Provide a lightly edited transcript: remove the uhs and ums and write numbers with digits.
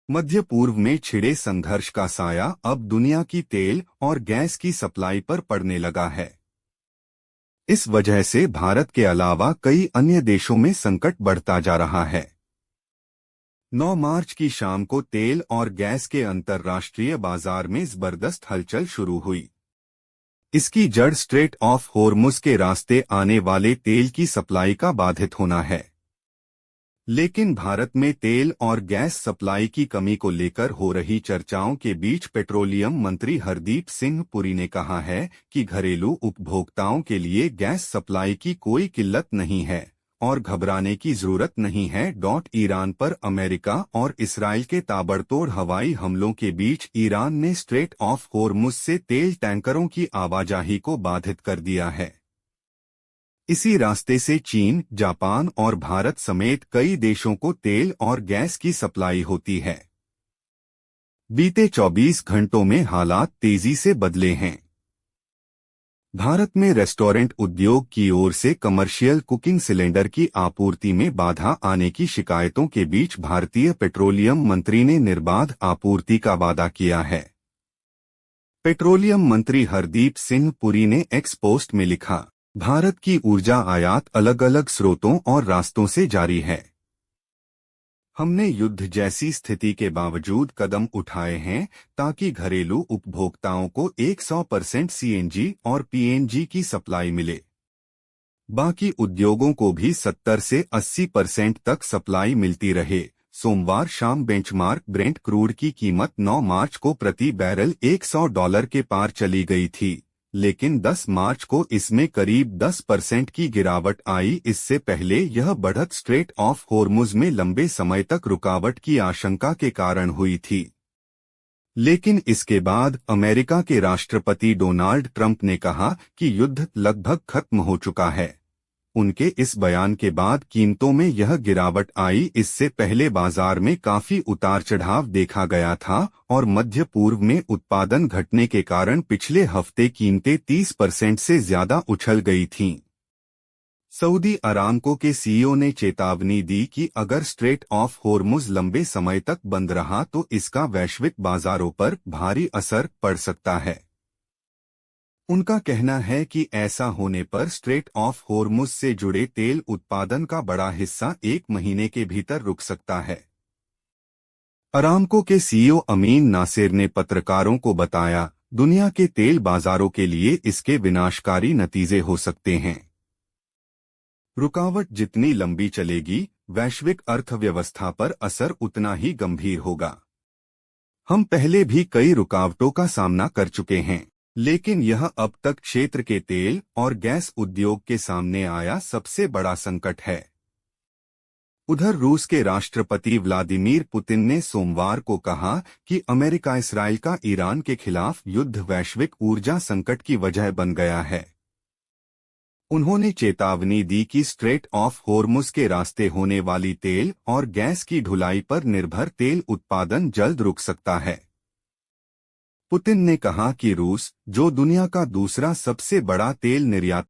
मध्य पूर्व में छिड़े संघर्ष का साया अब दुनिया की तेल और गैस की सप्लाई पर पड़ने लगा है। इस वजह से भारत के अलावा कई अन्य देशों में संकट बढ़ता जा रहा है। 9 मार्च की शाम को तेल और गैस के अंतर्राष्ट्रीय बाजार में जबरदस्त हलचल शुरू हुई। इसकी जड़ स्ट्रेट ऑफ होर्मुज के रास्ते आने वाले तेल की सप्लाई का बाधित होना है। लेकिन भारत में तेल और गैस सप्लाई की कमी को लेकर हो रही चर्चाओं के बीच पेट्रोलियम मंत्री हरदीप सिंह पुरी ने कहा है कि घरेलू उपभोक्ताओं के लिए गैस सप्लाई की कोई किल्लत नहीं है और घबराने की जरूरत नहीं है। ईरान पर अमेरिका और इसराइल के ताबड़तोड़ हवाई हमलों के बीच ईरान ने स्ट्रेट ऑफ होर्मुज से तेल टैंकरों की आवाजाही को बाधित कर दिया है। इसी रास्ते से चीन, जापान और भारत समेत कई देशों को तेल और गैस की सप्लाई होती है। बीते 24 घंटों में हालात तेजी से बदले हैं। भारत में रेस्टोरेंट उद्योग की ओर से कमर्शियल कुकिंग सिलेंडर की आपूर्ति में बाधा आने की शिकायतों के बीच भारतीय पेट्रोलियम मंत्री ने निर्बाध आपूर्ति का वादा किया है। पेट्रोलियम मंत्री हरदीप सिंह पुरी ने एक्स पोस्ट में लिखा, भारत की ऊर्जा आयात अलग अलग स्रोतों और रास्तों से जारी है। हमने युद्ध जैसी स्थिति के बावजूद कदम उठाए हैं ताकि घरेलू उपभोक्ताओं को 100% सीएनजी और पीएनजी की सप्लाई मिले। बाकी उद्योगों को भी 70 से 80% तक सप्लाई मिलती रहे। सोमवार शाम बेंचमार्क ब्रेंट क्रूड की कीमत 9 मार्च को प्रति बैरल $100 के पार चली गई थी, लेकिन 10 मार्च को इसमें करीब 10% की गिरावट आई। इससे पहले यह बढ़त स्ट्रेट ऑफ होर्मुज में लंबे समय तक रुकावट की आशंका के कारण हुई थी। लेकिन इसके बाद अमेरिका के राष्ट्रपति डोनाल्ड ट्रंप ने कहा कि युद्ध लगभग खत्म हो चुका है। उनके इस बयान के बाद कीमतों में यह गिरावट आई। इससे पहले बाजार में काफी उतार चढ़ाव देखा गया था और मध्य पूर्व में उत्पादन घटने के कारण पिछले हफ्ते कीमतें 30% से ज्यादा उछल गई थीं। सऊदी अरामको के सीईओ ने चेतावनी दी कि अगर स्ट्रेट ऑफ होर्मुज लंबे समय तक बंद रहा तो इसका वैश्विक बाजारों पर भारी असर पड़ सकता है। उनका कहना है कि ऐसा होने पर स्ट्रेट ऑफ होर्मुज से जुड़े तेल उत्पादन का बड़ा हिस्सा 1 महीने के भीतर रुक सकता है। अरामको के सीईओ अमीन नासिर ने पत्रकारों को बताया, दुनिया के तेल बाजारों के लिए इसके विनाशकारी नतीजे हो सकते हैं। रुकावट जितनी लंबी चलेगी, वैश्विक अर्थव्यवस्था पर असर उतना ही गंभीर होगा। हम पहले भी कई रुकावटों का सामना कर चुके हैं, लेकिन यह अब तक क्षेत्र के तेल और गैस उद्योग के सामने आया सबसे बड़ा संकट है। उधर रूस के राष्ट्रपति व्लादिमीर पुतिन ने सोमवार को कहा कि अमेरिका इसराइल का ईरान के खिलाफ युद्ध वैश्विक ऊर्जा संकट की वजह बन गया है। उन्होंने चेतावनी दी कि स्ट्रेट ऑफ होर्मुज के रास्ते होने वाली तेल और गैस की ढुलाई पर निर्भर तेल उत्पादन जल्द रुक सकता है। पुतिन ने कहा कि रूस, जो दुनिया का दूसरा सबसे बड़ा तेल निर्यात